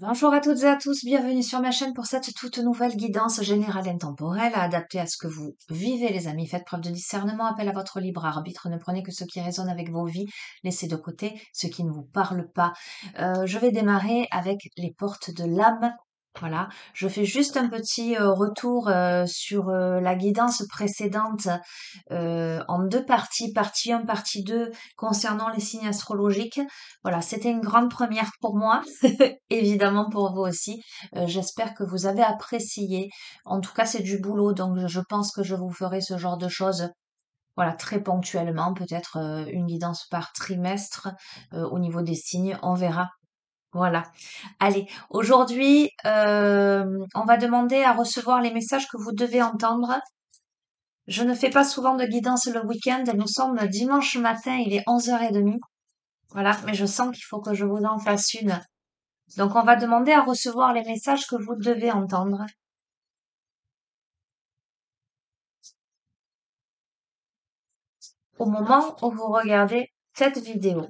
Bonjour à toutes et à tous, bienvenue sur ma chaîne pour cette toute nouvelle guidance générale intemporelle à adapter à ce que vous vivez les amis. Faites preuve de discernement, appel à votre libre arbitre, ne prenez que ce qui résonne avec vos vies, laissez de côté ce qui ne vous parle pas. Je vais démarrer avec les portes de l'âme. Voilà, je fais juste un petit retour sur la guidance précédente en deux parties, partie 1, partie 2, concernant les signes astrologiques. Voilà, c'était une grande première pour moi, évidemment pour vous aussi. J'espère que vous avez apprécié. En tout cas, c'est du boulot, donc je pense que je vous ferai ce genre de choses. Voilà, très ponctuellement, peut-être une guidance par trimestre au niveau des signes, on verra. Voilà. Allez, aujourd'hui, on va demander à recevoir les messages que vous devez entendre. Je ne fais pas souvent de guidance le week-end. Nous sommes dimanche matin, il est 11h30. Voilà, mais je sens qu'il faut que je vous en fasse une. Donc, on va demander à recevoir les messages que vous devez entendre au moment où vous regardez cette vidéo.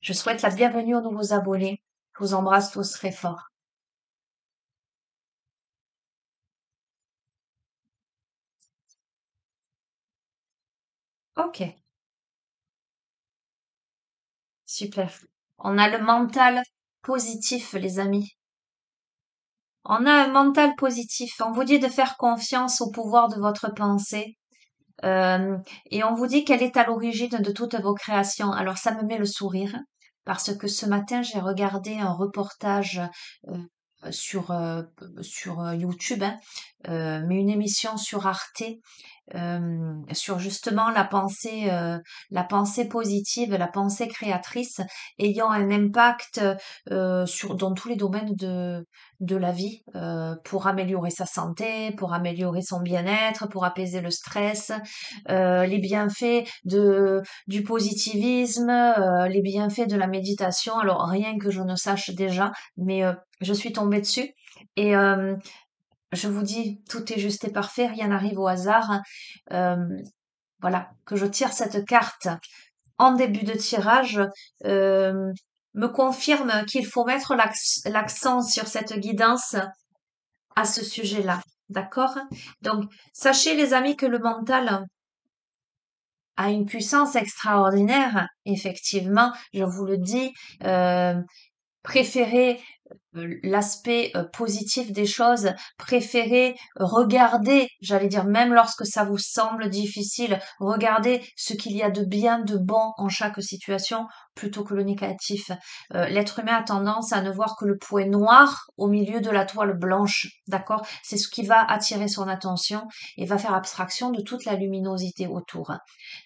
Je souhaite la bienvenue aux nouveaux abonnés. Je vous embrasse tous très fort. Ok, super. On a le mental positif, les amis. On a un mental positif. On vous dit de faire confiance au pouvoir de votre pensée. Euh, et on vous dit qu'elle est à l'origine de toutes vos créations. Alors ça me met le sourire parce que ce matin j'ai regardé un reportage sur YouTube, hein, mais une émission sur Arte sur justement la pensée positive, la pensée créatrice ayant un impact dans tous les domaines de la vie pour améliorer sa santé, pour améliorer son bien-être, pour apaiser le stress, les bienfaits du positivisme, les bienfaits de la méditation. Alors rien que je ne sache déjà, mais je suis tombée dessus. Et je vous dis, tout est juste et parfait, rien n'arrive au hasard. Euh, voilà, que je tire cette carte en début de tirage euh, me confirme qu'il faut mettre l'accent sur cette guidance à ce sujet-là. D'accord? Donc, sachez les amis que le mental a une puissance extraordinaire. Effectivement, je vous le dis, euh, préférez l'aspect positif des choses, préférez regarder, j'allais dire même lorsque ça vous semble difficile, regardez ce qu'il y a de bien, de bon en chaque situation plutôt que le négatif. L'être humain a tendance à ne voir que le point noir au milieu de la toile blanche, d'accord? C'est ce qui va attirer son attention et va faire abstraction de toute la luminosité autour.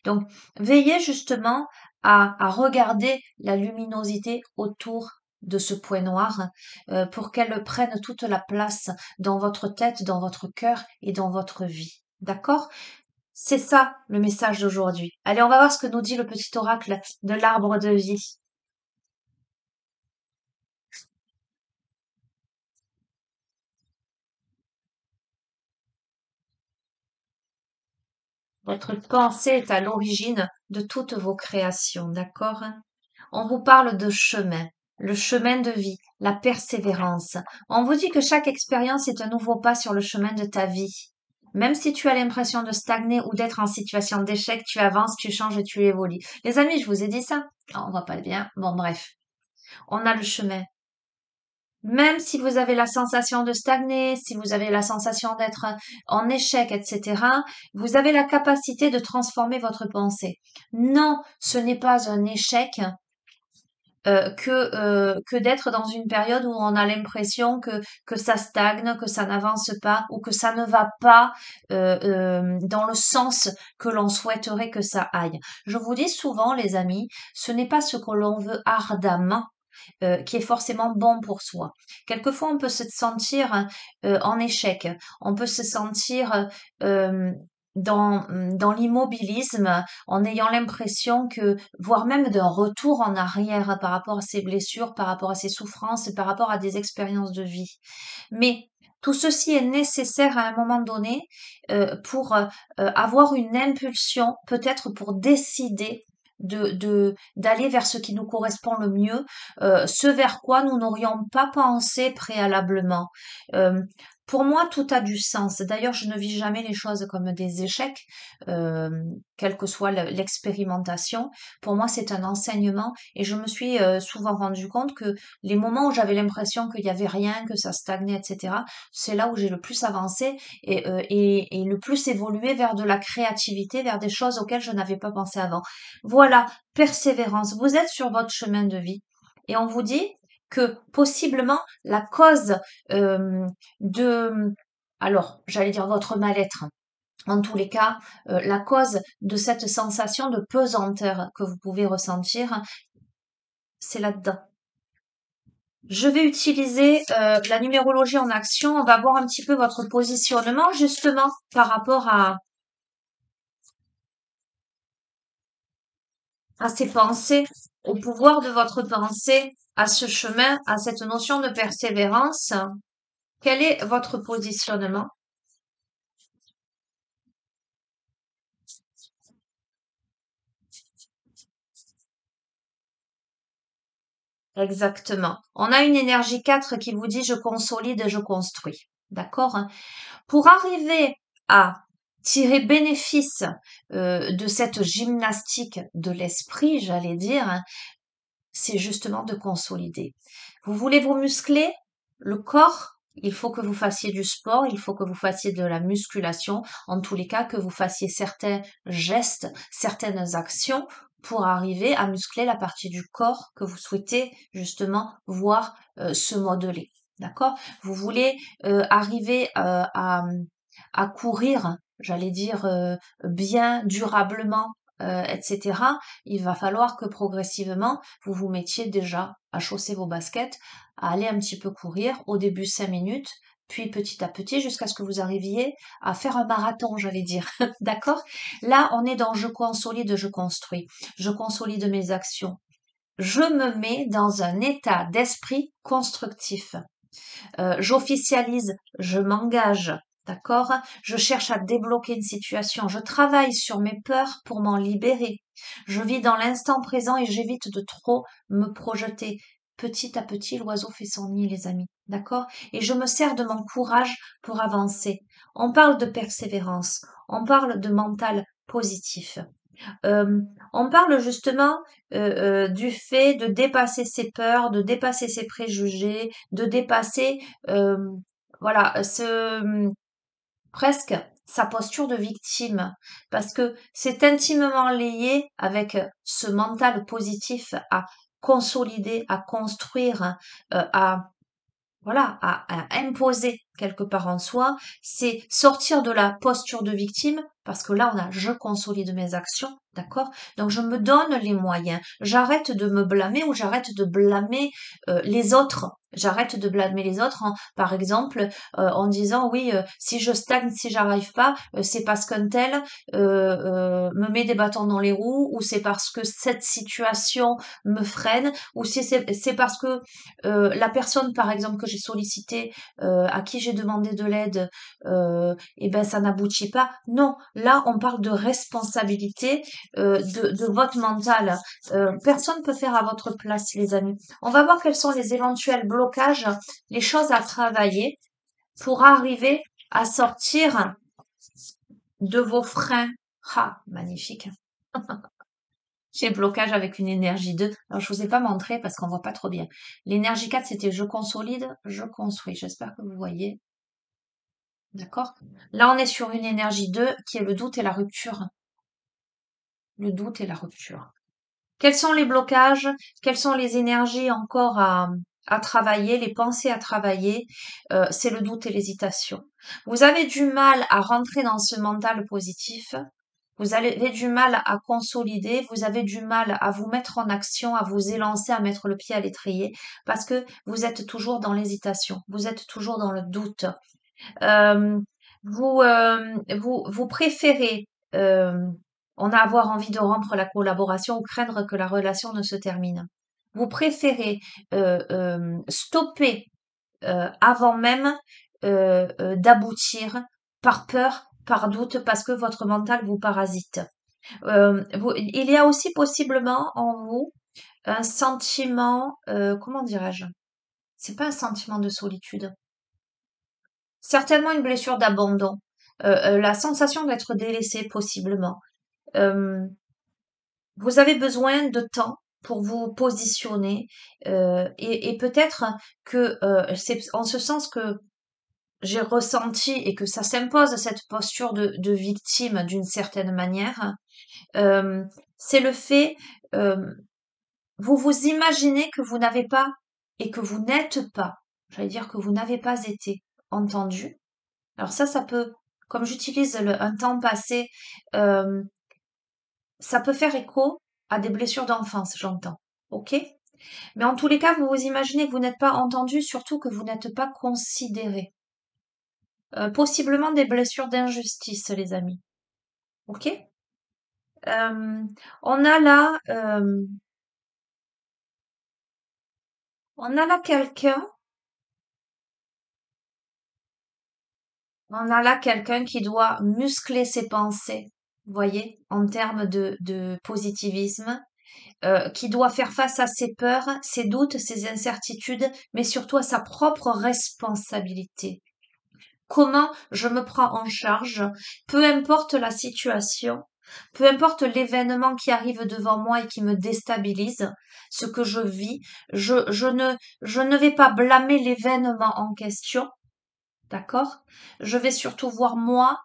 Donc, veillez justement à regarder la luminosité autour de ce point noir pour qu'elle prenne toute la place dans votre tête, dans votre cœur et dans votre vie. D'accord? C'est ça le message d'aujourd'hui. Allez, on va voir ce que nous dit le petit oracle de l'arbre de vie. Votre pensée est à l'origine de toutes vos créations, d'accord? On vous parle de chemin, le chemin de vie, la persévérance. On vous dit que chaque expérience est un nouveau pas sur le chemin de ta vie. Même si tu as l'impression de stagner ou d'être en situation d'échec, tu avances, tu changes et tu évolues. Les amis, je vous ai dit ça. Ah, on va pas bien. Bon, bref. On a le chemin. Même si vous avez la sensation de stagner, si vous avez la sensation d'être en échec, etc., vous avez la capacité de transformer votre pensée. Non, ce n'est pas un échec, que d'être dans une période où on a l'impression que ça stagne, que ça n'avance pas ou que ça ne va pas dans le sens que l'on souhaiterait que ça aille. Je vous dis souvent, les amis, ce n'est pas ce que l'on veut ardemment. Qui est forcément bon pour soi. Quelquefois, on peut se sentir en échec, on peut se sentir euh, dans l'immobilisme, en ayant l'impression que, voire même d'un retour en arrière par rapport à ses blessures, par rapport à ses souffrances, par rapport à des expériences de vie. Mais tout ceci est nécessaire à un moment donné pour avoir une impulsion, peut-être pour décider d'aller vers ce qui nous correspond le mieux, ce vers quoi nous n'aurions pas pensé préalablement. Euh, pour moi, tout a du sens. D'ailleurs, je ne vis jamais les choses comme des échecs, euh, quelle que soit l'expérimentation. Pour moi, c'est un enseignement et je me suis souvent rendu compte que les moments où j'avais l'impression qu'il y avait rien, que ça stagnait, etc., c'est là où j'ai le plus avancé et le plus évolué vers de la créativité, vers des choses auxquelles je n'avais pas pensé avant. Voilà, persévérance. Vous êtes sur votre chemin de vie et on vous dit que possiblement la cause de, alors, j'allais dire votre mal-être. En tous les cas, la cause de cette sensation de pesanteur que vous pouvez ressentir, c'est là-dedans. Je vais utiliser la numérologie en action. On va voir un petit peu votre positionnement justement par rapport à ces pensées, au pouvoir de votre pensée, à ce chemin, à cette notion de persévérance. Quel est votre positionnement? Exactement. On a une énergie 4 qui vous dit je consolide et je construis. D'accord? Pour arriver à tirer bénéfice de cette gymnastique de l'esprit, j'allais dire, hein, c'est justement de consolider. Vous voulez vous muscler le corps? Il faut que vous fassiez du sport, il faut que vous fassiez de la musculation, en tous les cas que vous fassiez certains gestes, certaines actions pour arriver à muscler la partie du corps que vous souhaitez justement voir se modeler. D'accord? Vous voulez arriver à courir, j'allais dire bien durablement, etc. Il va falloir que progressivement vous vous mettiez déjà à chausser vos baskets, à aller un petit peu courir, au début 5 minutes, puis petit à petit jusqu'à ce que vous arriviez à faire un marathon, j'allais dire. D'accord? Là, on est dans je consolide, je construis. Je consolide mes actions. Je me mets dans un état d'esprit constructif. J'officialise, je m'engage. D'accord? Je cherche à débloquer une situation. Je travaille sur mes peurs pour m'en libérer. Je vis dans l'instant présent et j'évite de trop me projeter. Petit à petit, l'oiseau fait son nid, les amis. D'accord? Et je me sers de mon courage pour avancer. On parle de persévérance. On parle de mental positif. Euh, on parle justement du fait de dépasser ses peurs, de dépasser ses préjugés, de dépasser voilà presque sa posture de victime, parce que c'est intimement lié avec ce mental positif à consolider, à construire, à voilà, à imposer quelque part en soi, c'est sortir de la posture de victime, parce que là, on a je consolide mes actions, d'accord? Donc, je me donne les moyens. J'arrête de me blâmer ou j'arrête de blâmer les autres. J'arrête de blâmer les autres, par exemple, en disant oui, si je stagne, si j'arrive pas, c'est parce qu'un tel me met des bâtons dans les roues, ou c'est parce que cette situation me freine, ou si c'est parce que la personne, par exemple, que j'ai sollicitée, à qui j'ai demandé de l'aide, et ben ça n'aboutit pas. Non, là on parle de responsabilité de votre mental. Personne peut faire à votre place, les amis. On va voir quels sont les éventuels blocages, les choses à travailler pour arriver à sortir de vos freins. Ah, magnifique. J'ai blocage avec une énergie 2. Alors, je vous ai pas montré parce qu'on voit pas trop bien. L'énergie 4, c'était je consolide, je construis. J'espère que vous voyez. D'accord? Là, on est sur une énergie 2 qui est le doute et la rupture. Le doute et la rupture. Quels sont les blocages? Quelles sont les énergies encore à travailler, les pensées à travailler? C'est le doute et l'hésitation. Vous avez du mal à rentrer dans ce mental positif. Vous avez du mal à consolider, vous avez du mal à vous mettre en action, à vous élancer, à mettre le pied à l'étrier, parce que vous êtes toujours dans l'hésitation, vous êtes toujours dans le doute. Euh, vous préférez en avoir envie de rompre la collaboration ou craindre que la relation ne se termine. Vous préférez stopper avant même d'aboutir par peur, par doute, parce que votre mental vous parasite. Il y a aussi possiblement en vous un sentiment, comment dirais-je? C'est pas un sentiment de solitude. Certainement une blessure d'abandon. La sensation d'être délaissé possiblement. Euh, Vous avez besoin de temps pour vous positionner et peut-être que c'est en ce sens que j'ai ressenti et que ça s'impose cette posture de victime d'une certaine manière. euh, c'est le fait, euh, vous vous imaginez que vous n'avez pas et que vous n'êtes pas, j'allais dire que vous n'avez pas été entendu. Alors ça peut, comme j'utilise un temps passé, euh, ça peut faire écho à des blessures d'enfance, j'entends. Ok? Mais en tous les cas, vous vous imaginez que vous n'êtes pas entendu, surtout que vous n'êtes pas considéré. Possiblement des blessures d'injustice, les amis. Ok? Euh, on a là, on a là quelqu'un, on a là quelqu'un qui doit muscler ses pensées, vous voyez, en termes de positivisme, qui doit faire face à ses peurs, ses doutes, ses incertitudes, mais surtout à sa propre responsabilité. Comment je me prends en charge, peu importe la situation, peu importe l'événement qui arrive devant moi et qui me déstabilise, ce que je vis, je ne vais pas blâmer l'événement en question, d'accord? Je vais surtout voir moi,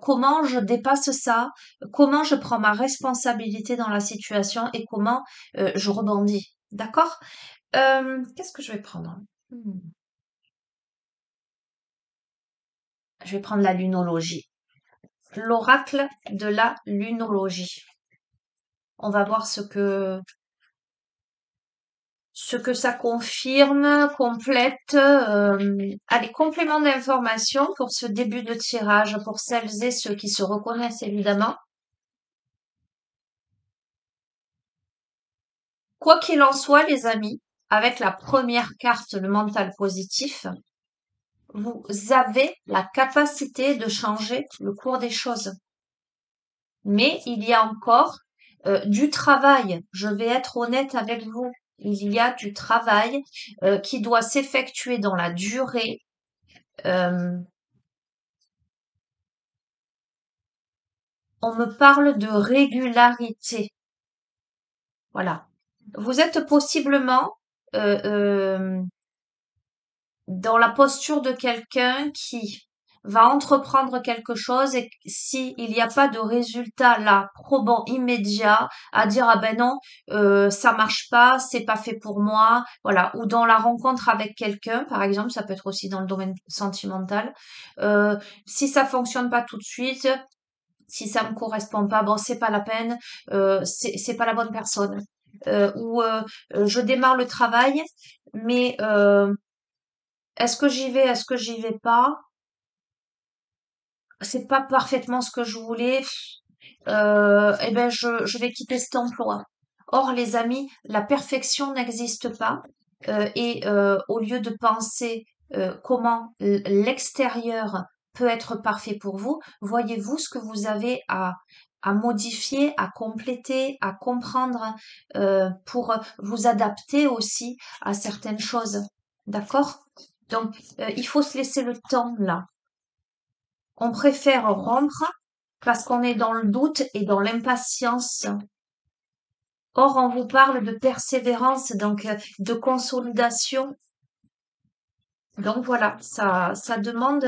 comment je dépasse ça, comment je prends ma responsabilité dans la situation et comment je rebondis, d'accord? Qu'est-ce que je vais prendre? Hmm. Je vais prendre la lunologie. L'oracle de la lunologie. On va voir ce que ça confirme, complète. Allez, complément d'information pour ce début de tirage, pour celles et ceux qui se reconnaissent évidemment. Quoi qu'il en soit, les amis, avec la première carte, le mental positif, vous avez la capacité de changer le cours des choses. Mais il y a encore du travail. Je vais être honnête avec vous. Il y a du travail qui doit s'effectuer dans la durée. Euh, on me parle de régularité. Voilà. Vous êtes possiblement euh, euh, dans la posture de quelqu'un qui va entreprendre quelque chose et s'il n'y a pas de résultat là, probant immédiat, à dire ah ben non, ça marche pas, c'est pas fait pour moi, voilà, ou dans la rencontre avec quelqu'un, par exemple, ça peut être aussi dans le domaine sentimental, si ça fonctionne pas tout de suite, si ça me correspond pas, bon c'est pas la peine, c'est pas la bonne personne, ou je démarre le travail, mais est-ce que j'y vais, est-ce que j'y vais pas? C'est pas parfaitement ce que je voulais. Eh ben je vais quitter cet emploi. Or, les amis, la perfection n'existe pas. Au lieu de penser comment l'extérieur peut être parfait pour vous, voyez-vous ce que vous avez à modifier, à compléter, à comprendre pour vous adapter aussi à certaines choses. D'accord? Donc, il faut se laisser le temps là. On préfère rompre parce qu'on est dans le doute et dans l'impatience. Or, on vous parle de persévérance, donc de consolidation. Donc voilà, ça demande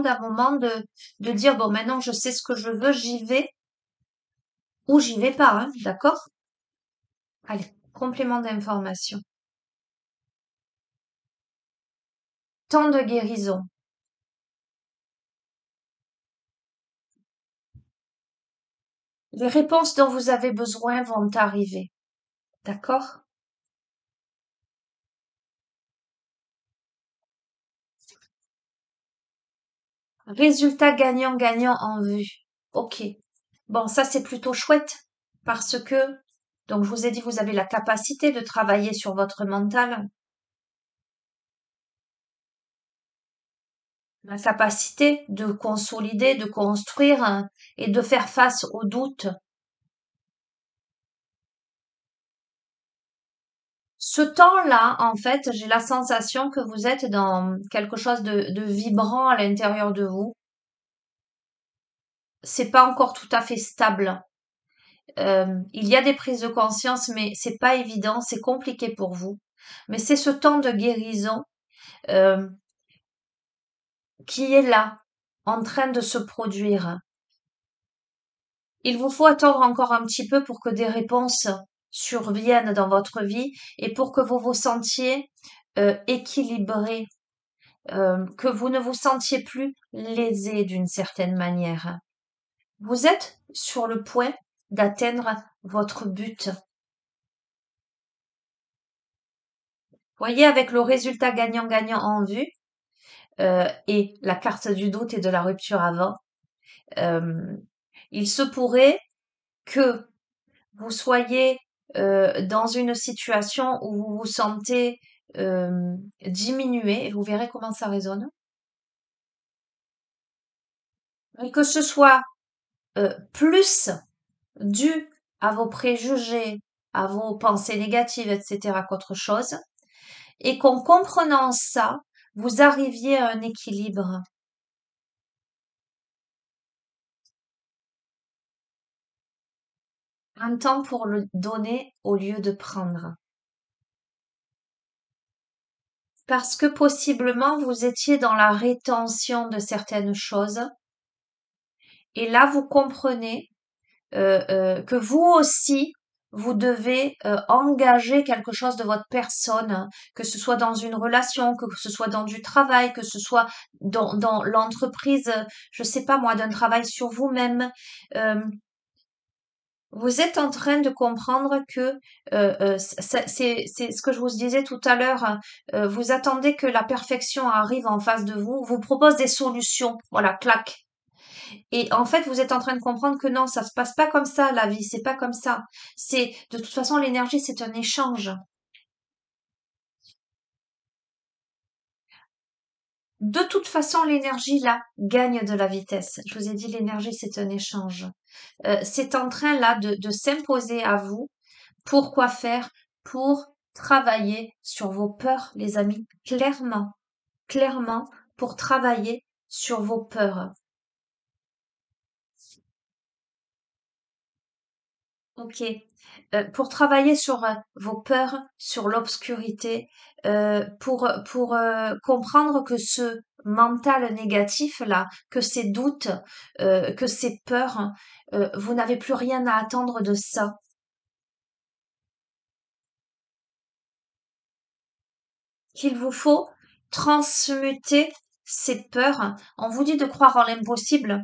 un moment de dire bon, maintenant je sais ce que je veux, j'y vais ou j'y vais pas, hein, d'accord? Allez, complément d'information. Temps de guérison. Les réponses dont vous avez besoin vont arriver, d'accord? Résultat gagnant-gagnant en vue. Ok. Bon, ça c'est plutôt chouette parce que, donc je vous ai dit, vous avez la capacité de travailler sur votre mental. la capacité de consolider, de construire et de faire face aux doutes. Ce temps-là, en fait, j'ai la sensation que vous êtes dans quelque chose de vibrant à l'intérieur de vous. C'est pas encore tout à fait stable. Il y a des prises de conscience, mais c'est pas évident, c'est compliqué pour vous. Mais c'est ce temps de guérison euh, qui est là, en train de se produire. Il vous faut attendre encore un petit peu pour que des réponses surviennent dans votre vie et pour que vous vous sentiez équilibré, que vous ne vous sentiez plus lésé d'une certaine manière. Vous êtes sur le point d'atteindre votre but. Voyez, avec le résultat gagnant-gagnant en vue et la carte du doute et de la rupture avant, euh, il se pourrait que vous soyez dans une situation où vous vous sentez diminué, et vous verrez comment ça résonne, et que ce soit plus dû à vos préjugés, à vos pensées négatives, etc., qu'autre chose, et qu'en comprenant ça, vous arriviez à un équilibre. Un temps pour le donner au lieu de prendre. Parce que possiblement vous étiez dans la rétention de certaines choses, et là vous comprenez que vous aussi, vous devez engager quelque chose de votre personne, hein, que ce soit dans une relation, que ce soit dans du travail, que ce soit dans l'entreprise, je sais pas moi, d'un travail sur vous-même. Euh, Vous êtes en train de comprendre que c'est ce que je vous disais tout à l'heure. Hein, vous attendez que la perfection arrive en face de vous, vous propose des solutions. Voilà, clac. Et en fait, vous êtes en train de comprendre que non, ça se passe pas comme ça, la vie, c'est pas comme ça. C'est, de toute façon, l'énergie, c'est un échange. De toute façon, l'énergie, là, gagne de la vitesse. Je vous ai dit, l'énergie, c'est un échange. C'est en train, là, de s'imposer à vous. Pour quoi faire? Pour travailler sur vos peurs, les amis. Clairement, clairement, pour travailler sur vos peurs. OK. Pour travailler sur, vos peurs, sur l'obscurité, pour comprendre que ce mental négatif-là, que ces doutes, que ces peurs, vous n'avez plus rien à attendre de ça. Qu'il vous faut transmuter ces peurs. On vous dit de croire en l'impossible.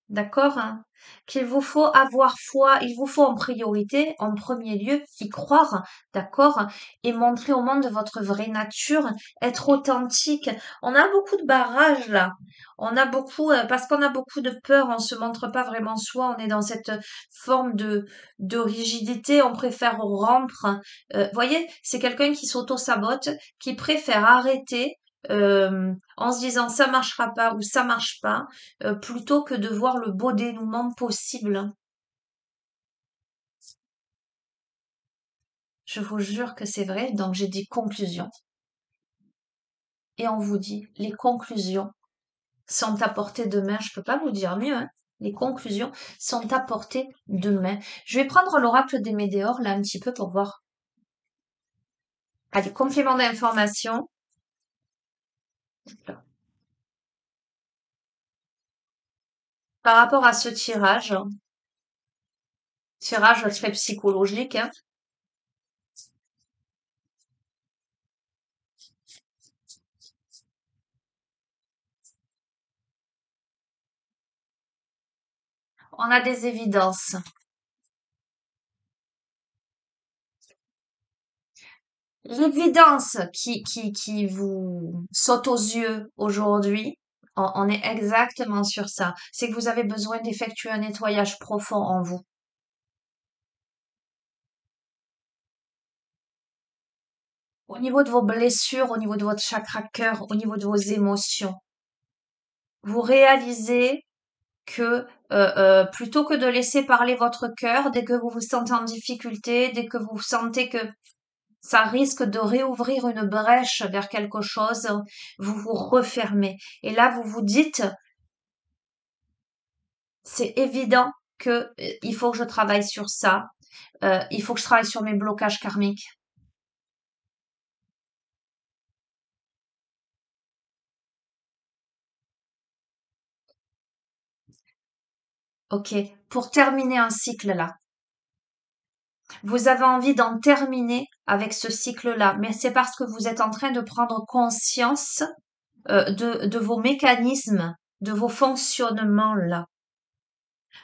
D'accord, hein? Qu'il vous faut avoir foi, il vous faut en priorité, en premier lieu, y croire, d'accord? Et montrer au monde votre vraie nature, être authentique. On a beaucoup de barrages là. On a beaucoup, parce qu'on a beaucoup de peur, on se montre pas vraiment soi, on est dans cette forme de rigidité, on préfère rompre. Voyez, c'est quelqu'un qui s'auto-sabote, qui préfère arrêter en se disant ça marchera pas ou ça marche pas plutôt que de voir le beau dénouement possible. Je vous jure que c'est vrai. Donc j'ai dit conclusion. Et on vous dit, les conclusions sont à portée de main. Je peux pas vous dire mieux, hein. Les conclusions sont à portée de main. Je vais prendre l'oracle des météores là un petit peu pour voir. Allez, complément d'information. Par rapport à ce tirage très psychologique, hein, on a des évidences. L'évidence qui vous saute aux yeux aujourd'hui, on est exactement sur ça. C'est que vous avez besoin d'effectuer un nettoyage profond en vous. Au niveau de vos blessures, au niveau de votre chakra cœur, au niveau de vos émotions. vous réalisez que plutôt que de laisser parler votre cœur, dès que vous vous sentez en difficulté, dès que vous sentez que ça risque de réouvrir une brèche vers quelque chose, vous vous refermez. Et là, vous vous dites, c'est évident que il faut que je travaille sur ça, il faut que je travaille sur mes blocages karmiques. Ok, pour terminer un cycle là, vous avez envie d'en terminer avec ce cycle-là, mais c'est parce que vous êtes en train de prendre conscience de vos mécanismes, de vos fonctionnements là,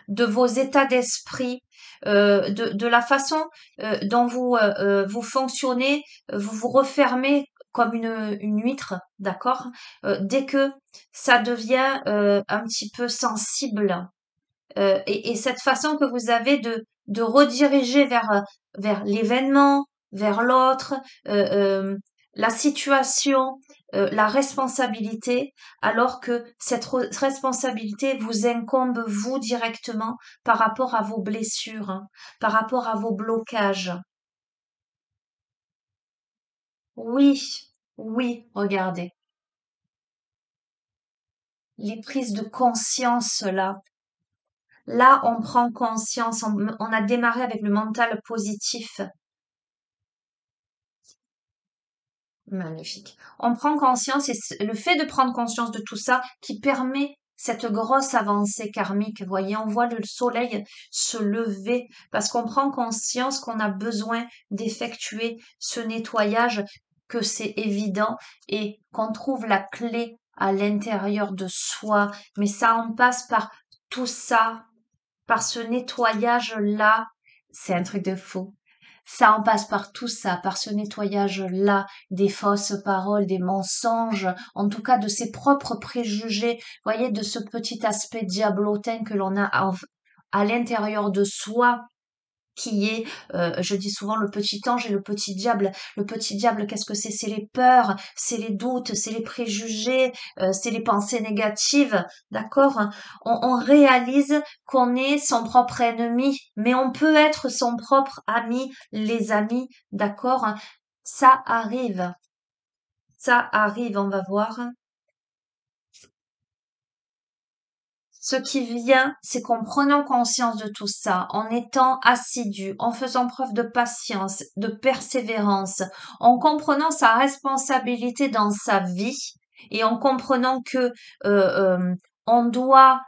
de vos états d'esprit, de la façon dont vous fonctionnez, vous vous refermez comme une huître, d'accord? Dès que ça devient un petit peu sensible, et cette façon que vous avez de rediriger vers l'événement, vers l'autre, euh, euh, la situation, la responsabilité, alors que cette responsabilité vous incombe vous directement par rapport à vos blessures, hein, par rapport à vos blocages. Oui, oui, regardez, les prises de conscience là. Là, on prend conscience, on a démarré avec le mental positif. Magnifique. On prend conscience et le fait de prendre conscience de tout ça qui permet cette grosse avancée karmique. Vous voyez, on voit le soleil se lever parce qu'on prend conscience qu'on a besoin d'effectuer ce nettoyage, que c'est évident et qu'on trouve la clé à l'intérieur de soi. Mais ça en passe par tout ça, par ce nettoyage-là. C'est un truc de fou. Ça en passe par tout ça, par ce nettoyage-là, des fausses paroles, des mensonges, en tout cas de ses propres préjugés, voyez, de ce petit aspect diablotin que l'on a à l'intérieur de soi, qui est, je dis souvent le petit ange et le petit diable. Le petit diable, qu'est-ce que c'est? C'est les peurs, c'est les doutes, c'est les préjugés, c'est les pensées négatives, d'accord? On réalise qu'on est son propre ennemi, mais on peut être son propre ami, les amis, d'accord? Ça arrive, on va voir. Ce qui vient, c'est qu'en prenant conscience de tout ça, en étant assidu, en faisant preuve de patience, de persévérance, en comprenant sa responsabilité dans sa vie et en comprenant que on doit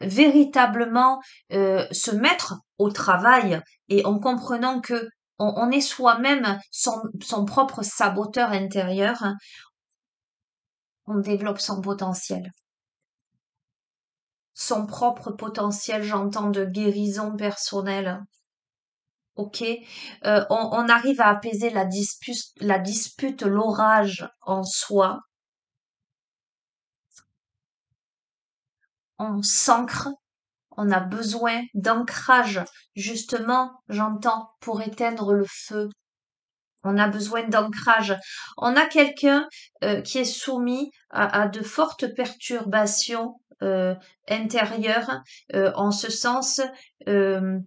véritablement se mettre au travail et en comprenant que on est soi-même son propre saboteur intérieur, on développe son potentiel. Son propre potentiel, j'entends, de guérison personnelle. Ok, on arrive à apaiser la dispute, l'orage en soi. On s'ancre, on a besoin d'ancrage, justement, j'entends, pour éteindre le feu. On a besoin d'ancrage. On a quelqu'un qui est soumis à de fortes perturbations intérieures, en ce sens euh,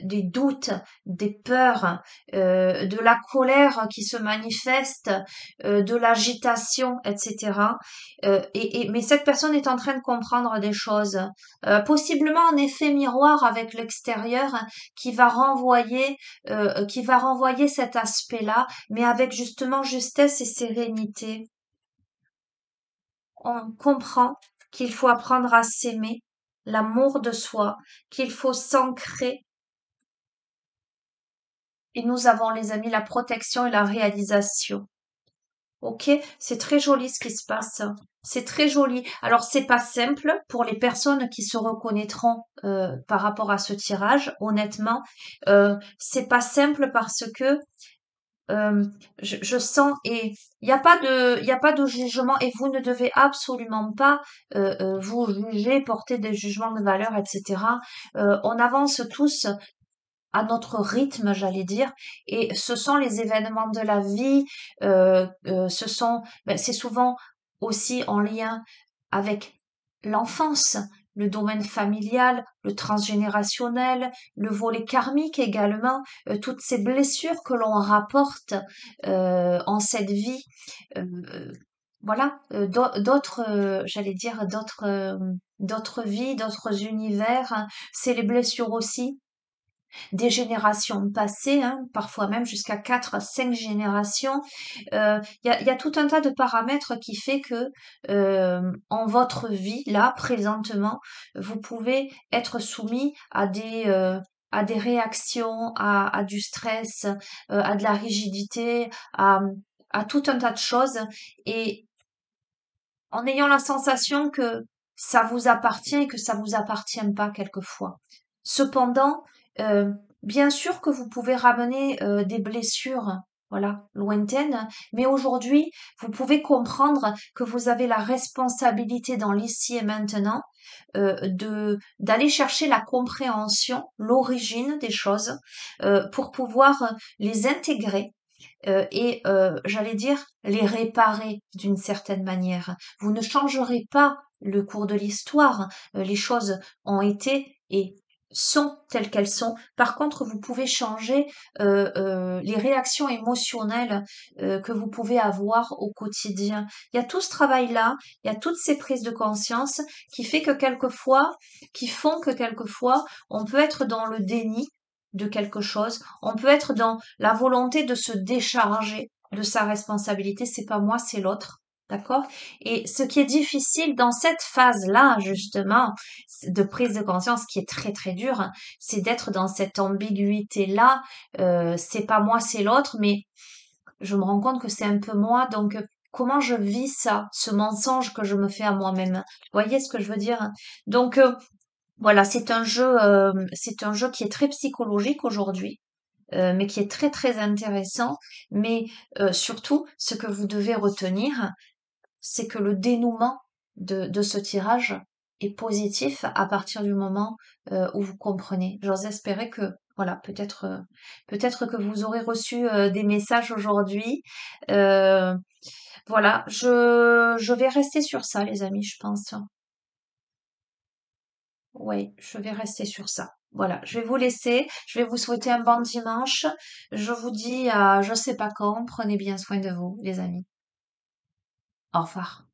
des doutes, des peurs, de la colère qui se manifeste, de l'agitation, etc. Mais cette personne est en train de comprendre des choses, possiblement en effet miroir avec l'extérieur, qui va renvoyer cet aspect-là, mais avec justement justesse et sérénité. On comprend qu'il faut apprendre à s'aimer, l'amour de soi, qu'il faut s'ancrer. Et nous avons, les amis, la protection et la réalisation. Ok, c'est très joli ce qui se passe. C'est très joli. Alors c'est pas simple pour les personnes qui se reconnaîtront par rapport à ce tirage. Honnêtement, c'est pas simple parce que je sens et il y a pas de jugement et vous ne devez absolument pas vous juger, porter des jugements de valeur, etc. On avance tous à notre rythme, j'allais dire, et ce sont les événements de la vie, c'est souvent aussi en lien avec l'enfance, le domaine familial, le transgénérationnel, le volet karmique également, toutes ces blessures que l'on rapporte en cette vie, euh, voilà, d'autres, j'allais dire d'autres vies, d'autres univers, hein. C'est les blessures aussi des générations passées, hein, parfois même jusqu'à 4 à 5 générations. Il y a tout un tas de paramètres qui fait que en votre vie, là, présentement, vous pouvez être soumis à des réactions, à du stress, à de la rigidité, à tout un tas de choses. Et en ayant la sensation que ça vous appartient et que ça vous appartient pas quelquefois. Cependant, euh, bien sûr que vous pouvez ramener des blessures, voilà, lointaines, mais aujourd'hui, vous pouvez comprendre que vous avez la responsabilité dans l'ici et maintenant de d'aller chercher la compréhension, l'origine des choses, pour pouvoir les intégrer et j'allais dire les réparer d'une certaine manière. Vous ne changerez pas le cours de l'histoire. Les choses ont été et sont telles qu'elles sont. Par contre, vous pouvez changer les réactions émotionnelles que vous pouvez avoir au quotidien. Il y a tout ce travail-là, il y a toutes ces prises de conscience qui font que quelquefois, on peut être dans le déni de quelque chose. On peut être dans la volonté de se décharger de sa responsabilité. C'est pas moi, c'est l'autre. D'accord? Et ce qui est difficile dans cette phase-là, justement, de prise de conscience, qui est très très dure, hein, c'est d'être dans cette ambiguïté-là. C'est pas moi, c'est l'autre, mais je me rends compte que c'est un peu moi. Donc, comment je vis ça, ce mensonge que je me fais à moi-même? Vous voyez ce que je veux dire? Donc, voilà, c'est un jeu qui est très psychologique aujourd'hui, mais qui est très très intéressant. Mais surtout, ce que vous devez retenir, c'est que le dénouement de ce tirage est positif à partir du moment où vous comprenez. J'ose espérer que, voilà, peut-être que vous aurez reçu des messages aujourd'hui. Euh, voilà, je vais rester sur ça, les amis, je pense. Oui, je vais rester sur ça. Voilà, je vais vous laisser. Je vais vous souhaiter un bon dimanche. Je vous dis à je sais pas quand. Prenez bien soin de vous, les amis. Au revoir.